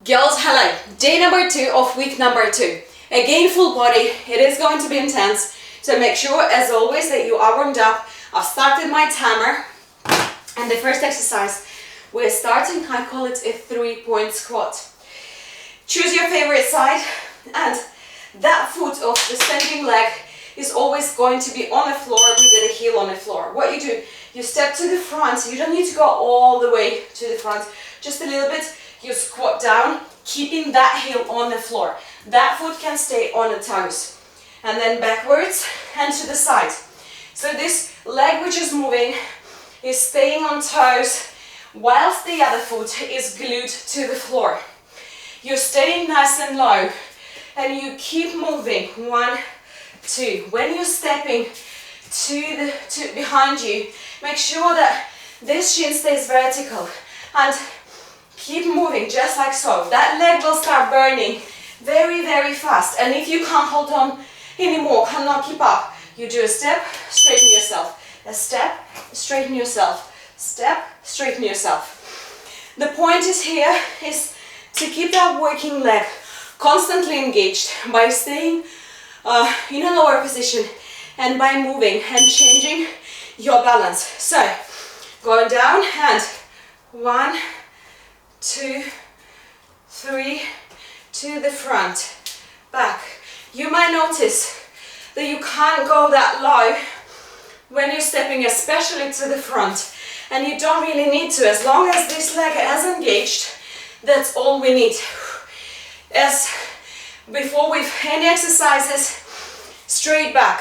Girls, hello! Day number 2 of week number 2. Again, full body. It is going to be intense. So make sure, as always, that you are warmed up. I've started my timer. And the first exercise, we're starting, I call it a 3-point squat. Choose your favorite side. And that foot of the standing leg is always going to be on the floor with the heel on the floor. What you do, you step to the front. You don't need to go all the way to the front. Just a little bit. You squat down, keeping that heel on the floor. That foot can stay on the toes. And then backwards and to the side. So this leg which is moving is staying on toes whilst the other foot is glued to the floor. You're staying nice and low and you keep moving. 1, 2. When you're stepping to behind you, make sure that this shin stays vertical and keep moving just like so. That leg will start burning very, very fast. And if you can't hold on anymore, cannot keep up, you do a step, straighten yourself. A step, straighten yourself. Step, straighten yourself. The point is here is to keep that working leg constantly engaged by staying in a lower position and by moving and changing your balance. So, going down and 1, 2, 3, to the front, back. You might notice that you can't go that low when you're stepping, especially to the front, and you don't really need to. As long as this leg is engaged, that's all we need. As before with any exercises, straight back,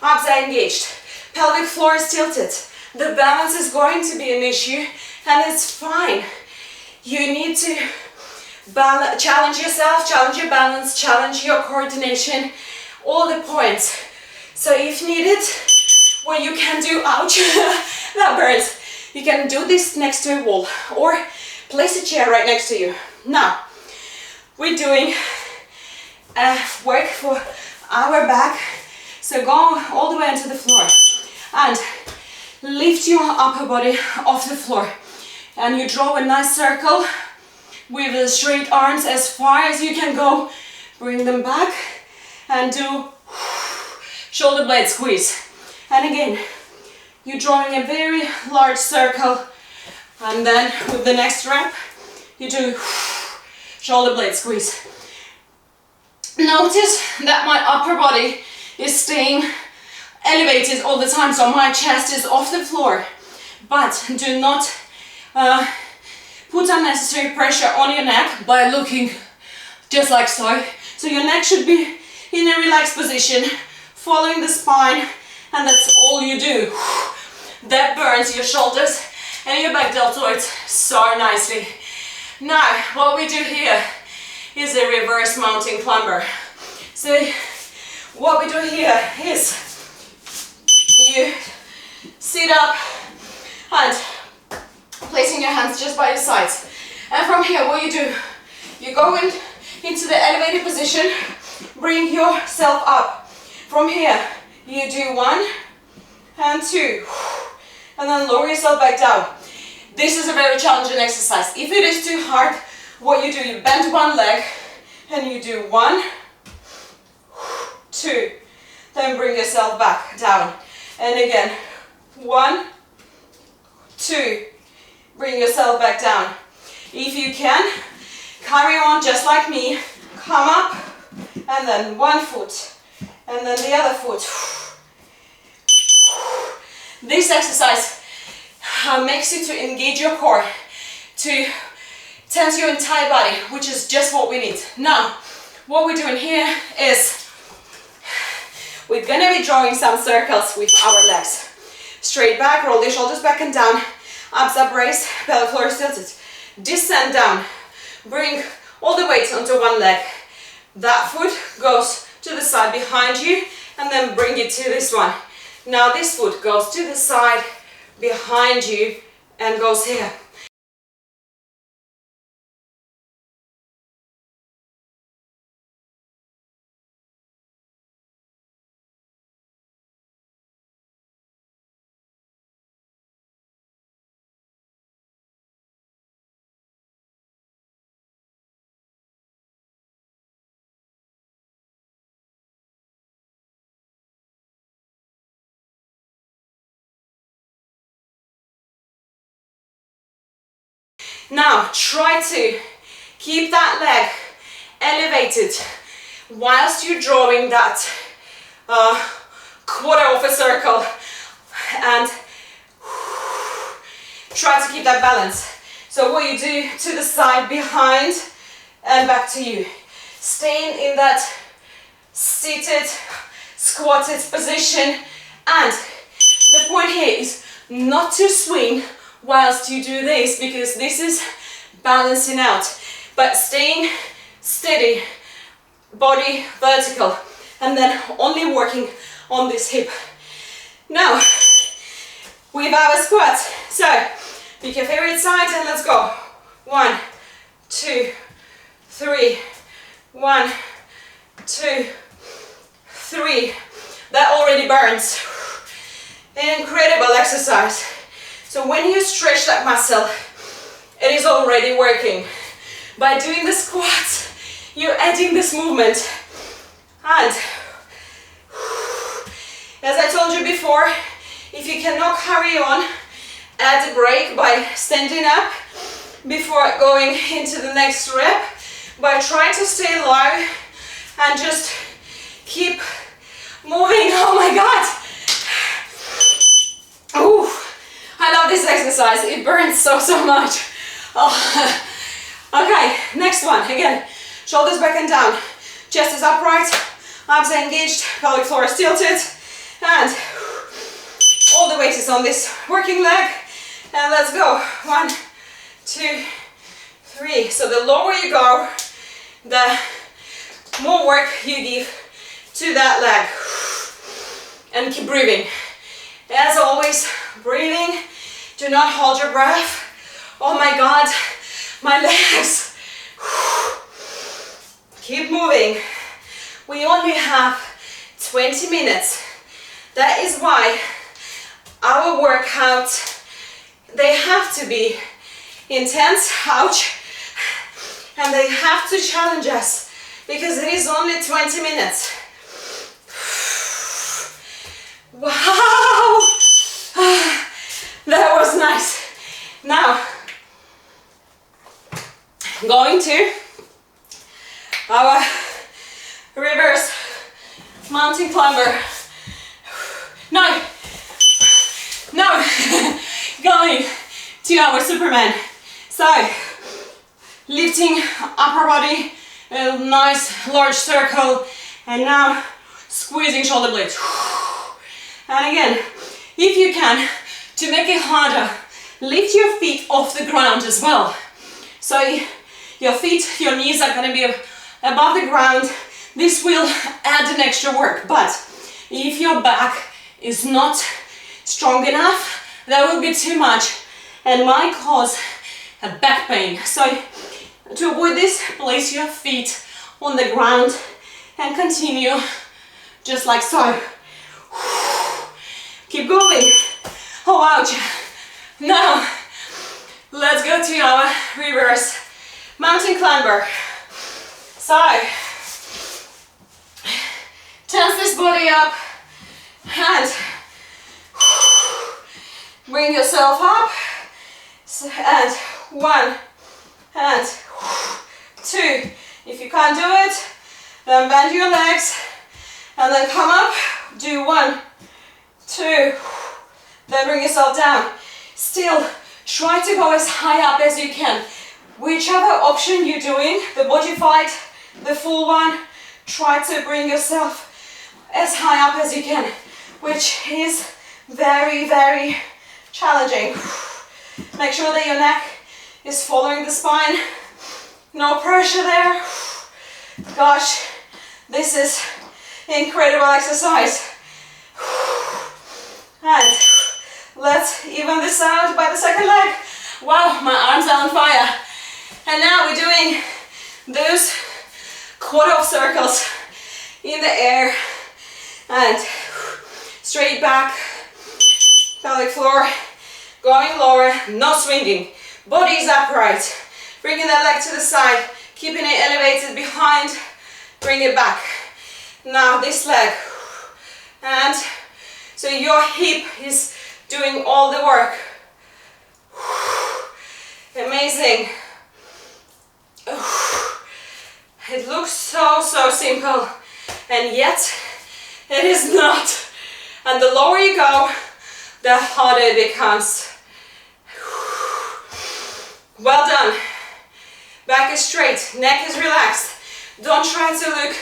abs are engaged, pelvic floor is tilted. The balance is going to be an issue, and it's fine. You need to challenge yourself, challenge your balance, challenge your coordination, all the points. So if needed, when you can do, ouch, that burns, you can do this next to a wall or place a chair right next to you. Now, we're doing work for our back. So go all the way onto the floor and lift your upper body off the floor. And you draw a nice circle with the straight arms as far as you can go. Bring them back and do shoulder blade squeeze. And again, you're drawing a very large circle. And then with the next rep, you do shoulder blade squeeze. Notice that my upper body is staying elevated all the time, so my chest is off the floor. But do not put unnecessary pressure on your neck by looking just like so. So your neck should be in a relaxed position, following the spine, and that's all you do. That burns your shoulders and your back deltoids so nicely. Now, what we do here is a reverse mountain climber. So what we do here is you sit up and placing your hands just by your sides. And from here, what you do, you go into the elevated position, bring yourself up. From here, you do 1 and 2, and then lower yourself back down. This is a very challenging exercise. If it is too hard, what you do, you bend one leg, and you do 1, 2, then bring yourself back down. And again, 1, 2, bring yourself back down. If you can, carry on just like me. Come up, and then one foot, and then the other foot. This exercise makes you to engage your core, to tense your entire body, which is just what we need. Now, what we're doing here is we're gonna be drawing some circles with our legs. Straight back, roll your shoulders back and down. Abs up, raised, pelvic floor is tilted. Descend down. Bring all the weight onto one leg. That foot goes to the side behind you, and then bring it to this one. Now this foot goes to the side behind you and goes here. Now try to keep that leg elevated whilst you're drawing that quarter of a circle, and try to keep that balance. So what you do, to the side, behind, and back to you. Staying in that seated, squatted position, and the point here is not to swing whilst you do this, because this is balancing out, but staying steady, body vertical, and then only working on this hip. Now, with our squats, so pick your favorite side and let's go. 1, 2, 3, 1, 2, 3. That already burns. An incredible exercise. So when you stretch that muscle, it is already working. By doing the squats, you're adding this movement. And as I told you before, if you cannot carry on, add a break by standing up before going into the next rep, by trying to stay low and just keep moving. Oh my God! Ooh, I love this exercise. It burns so much. Oh. Okay, next one. Again, shoulders back and down. Chest is upright, arms are engaged, pelvic floor is tilted, and all the weight is on this working leg. And let's go. 1, 2, 3. So the lower you go, the more work you give to that leg. And keep breathing. As always, breathing. Do not hold your breath. Oh my God, my legs. Keep moving. We only have 20 minutes. That is why our workouts, they have to be intense, ouch, and they have to challenge us, because it is only 20 minutes. Wow! That was nice. Now, going to our reverse mountain climber. No! Going to our Superman. So, lifting upper body, a nice large circle, and now squeezing shoulder blades. And again, if you can, to make it harder, lift your feet off the ground as well. So your feet, your knees are going to be above the ground. This will add an extra work, but if your back is not strong enough, that will be too much and might cause a back pain. So to avoid this, place your feet on the ground and continue just like so. Keep going. Oh, ouch. Now, let's go to our reverse mountain climber. So, tense this body up and bring yourself up. And 1 and 2. If you can't do it, then bend your legs and then come up. Do 1, 2, then bring yourself down. Still, try to go as high up as you can. Whichever option you're doing, the body fight, the full one, try to bring yourself as high up as you can, which is very, very challenging. Make sure that your neck is following the spine. No pressure there. Gosh, this is incredible exercise. And let's even this out by the second leg. Wow, my arms are on fire. And now we're doing those quarter of circles in the air and straight back, pelvic floor, going lower, not swinging. Body is upright. Bringing that leg to the side, keeping it elevated behind, bring it back. Now this leg. And so your hip is doing all the work. Amazing. It looks so simple, and yet it is not. And the lower you go, the harder it becomes. Well done. Back is straight, neck is relaxed. Don't try to look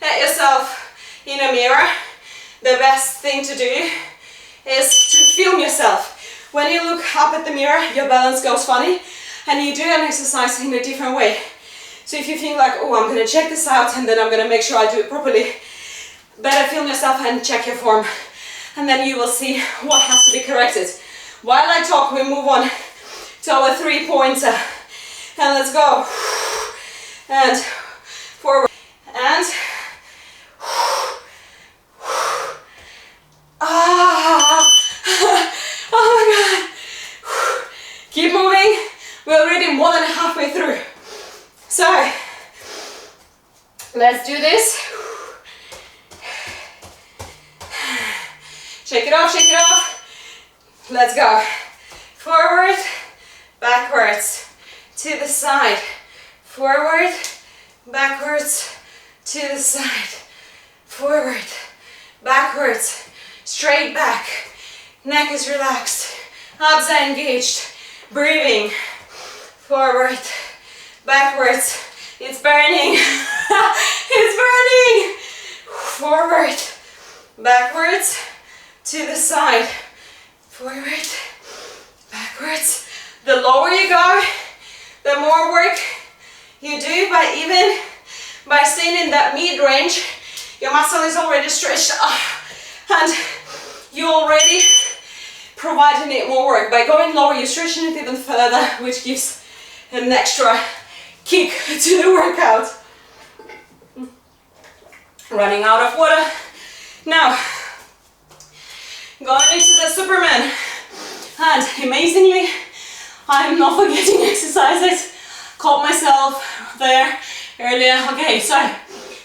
at yourself in a mirror. The best thing to do is to film yourself. When you look up at the mirror, your balance goes funny, and you do an exercise in a different way. So if you think like, oh, I'm gonna check this out and then I'm gonna make sure I do it properly, better film yourself and check your form. And then you will see what has to be corrected. While I talk, we move on to our 3-pointer. And let's go. And forward. And oh my God. Keep moving. We're already more than halfway through. So let's do this. Shake it off, shake it off. Let's go. Forward, backwards, to the side. Forward, backwards, to the side. Forward, backwards, straight back. Neck is relaxed, abs are engaged. Breathing. Forward, backwards. It's burning. It's burning. Forward, backwards, to the side. Forward, backwards. The lower you go, the more work you do, but even by staying in that mid-range, your muscle is already stretched and you already providing it more work. By going lower, you're stretching it even further, which gives an extra kick to the workout. Running out of water. Now, going into the Superman. And amazingly, I'm not forgetting exercises. Caught myself there earlier. Okay, so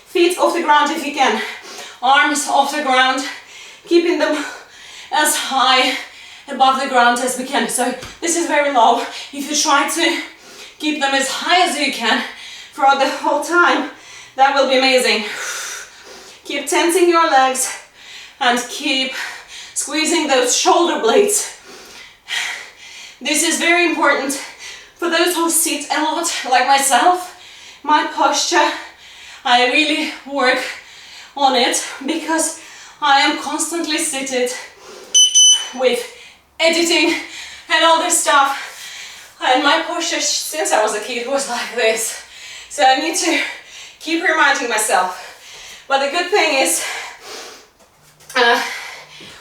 feet off the ground if you can. Arms off the ground, keeping them as high above the ground as we can. So this is very low. If you try to keep them as high as you can throughout the whole time, that will be amazing. Keep tensing your legs and keep squeezing those shoulder blades. This is very important for those who sit a lot, like myself. My posture, I really work on it because I am constantly seated with editing and all this stuff, and my posture since I was a kid was like this, so I need to keep reminding myself. But the good thing is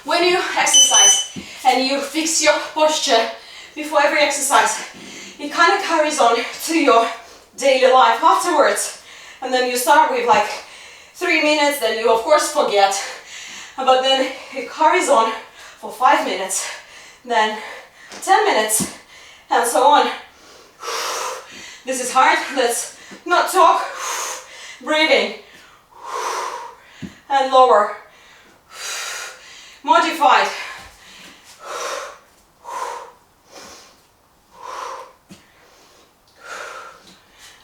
when you exercise and you fix your posture before every exercise, it kind of carries on to your daily life afterwards, and then you start with like 3 minutes, then you of course forget, but then it carries on for 5 minutes, then 10 minutes, and so on. This is hard. Let's not talk. Breathing. And lower. Modified.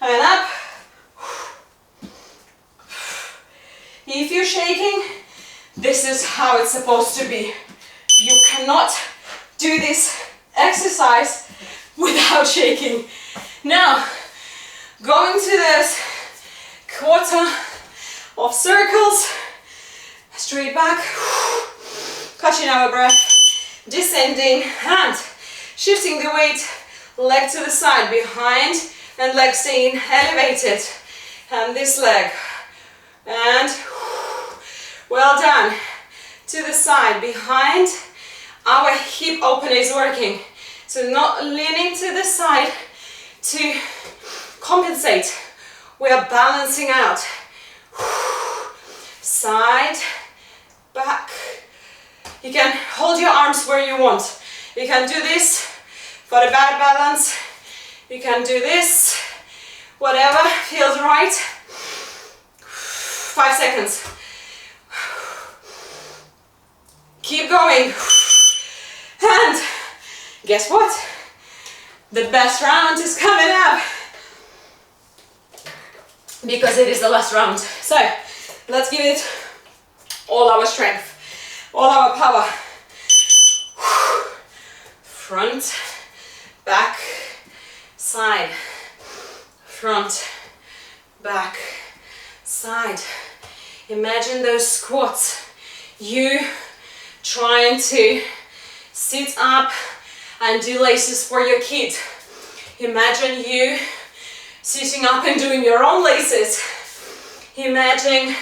And up. If you're shaking, this is how it's supposed to be. You cannot do this exercise without shaking. Now, going to this quarter of circles, straight back, catching our breath, descending and shifting the weight, leg to the side, behind, and leg staying elevated, and this leg, and well done, to the side, behind. Our hip opener is working, so not leaning to the side to compensate. We are balancing out. Side, back. You can hold your arms where you want. You can do this for a better balance. You can do this, whatever feels right. 5 seconds. Keep going. And guess what? The best round is coming up because it is the last round. So let's give it all our strength, all our power. Front, back, side, front, back, side. Imagine those squats. You trying to sit up and do laces for your kid. Imagine you sitting up and doing your own laces. Imagine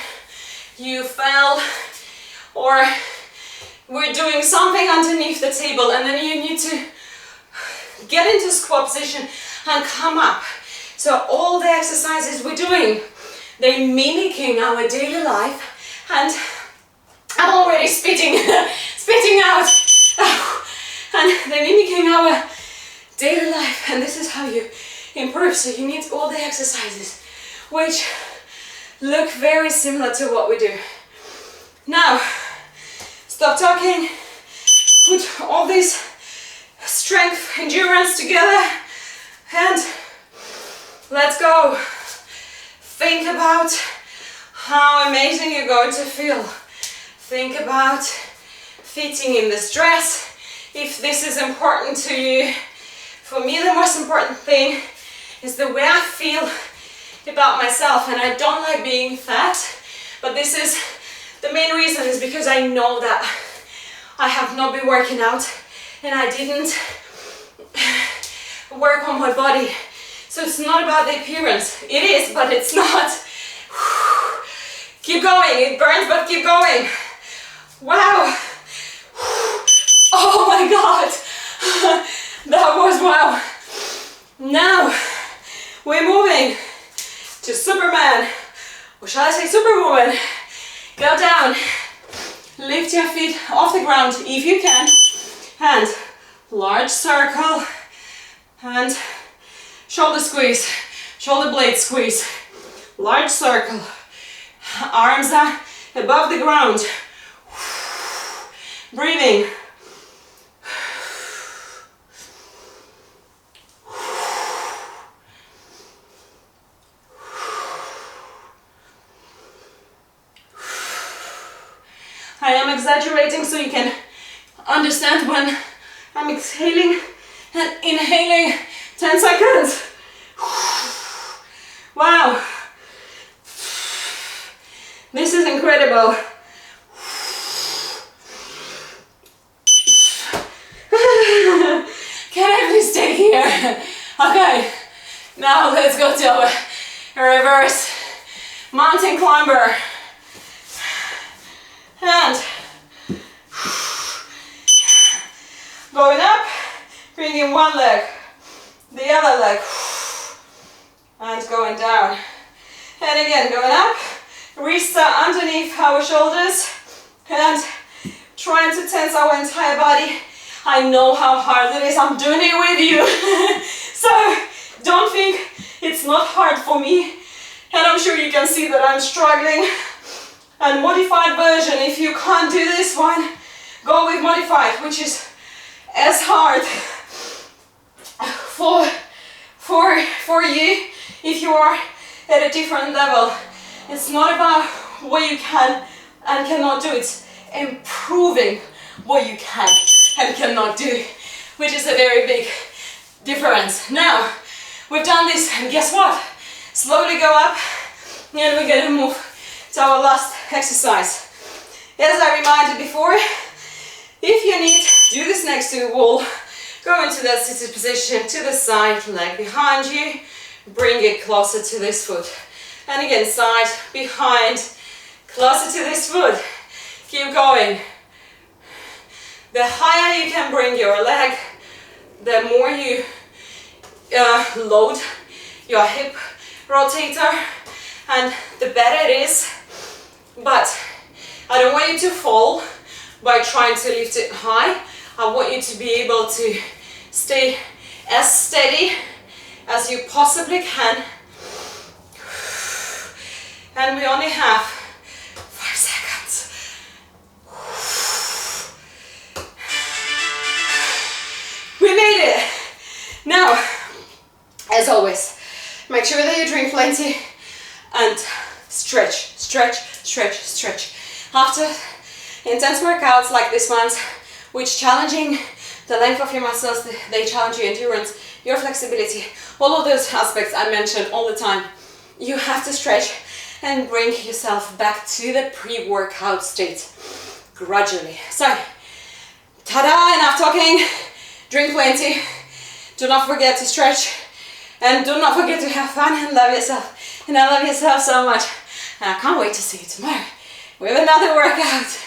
you fell or we're doing something underneath the table and then you need to get into squat position and come up. So all the exercises we're doing, they're mimicking our daily life, and I'm already spitting out. And they're mimicking our daily life, and this is how you improve. So you need all the exercises which look very similar to what we do. Now, stop talking, put all this strength, endurance together, and let's go. Think about how amazing you're going to feel. Think about fitting in this dress, if this is important to you. For me, the most important thing is the way I feel about myself, and I don't like being fat, but this is the main reason is because I know that I have not been working out and I didn't work on my body. So it's not about the appearance. It is, but it's not. Keep going. It burns, but keep going. Wow. Oh my God. That was wow. Now we're moving to Superman, or shall I say Superwoman. Go down. Lift your feet off the ground if you can. And large circle. And shoulder squeeze, shoulder blade squeeze, large circle, arms are above the ground, breathing. I am exaggerating so you can understand when I'm exhaling and inhaling. 10 seconds. Wow. This is incredible. Can I please stay here? Okay. Now let's go to a reverse mountain climber. And going up, bringing one leg, the other leg, and going down. And again, going up, wrists are underneath our shoulders, and trying to tense our entire body. I know how hard it is, I'm doing it with you. So don't think it's not hard for me, and I'm sure you can see that I'm struggling. And modified version, if you can't do this one, go with modified, which is as hard for you if you are at a different level. It's not about what you can and cannot do, it's improving what you can and cannot do, which is a very big difference. Now we've done this, and guess what? Slowly go up, and we're gonna move to our last exercise. As I reminded before, if you need, do this next to the wall. Go into that seated position, to the side, leg behind you, bring it closer to this foot. And again, side, behind, closer to this foot. Keep going. The higher you can bring your leg, the more you load your hip rotator, and the better it is. But I don't want you to fall by trying to lift it high. I want you to be able to stay as steady as you possibly can. And we only have 5 seconds. We made it. Now, as always, make sure that you drink plenty and stretch, stretch, stretch, stretch. After intense workouts like this ones, which challenging the length of your muscles, they challenge your endurance, your flexibility, all of those aspects I mentioned all the time. You have to stretch and bring yourself back to the pre-workout state gradually. So, ta-da, enough talking, drink plenty, do not forget to stretch, and do not forget to have fun and love yourself. And I love yourself so much. And I can't wait to see you tomorrow with another workout.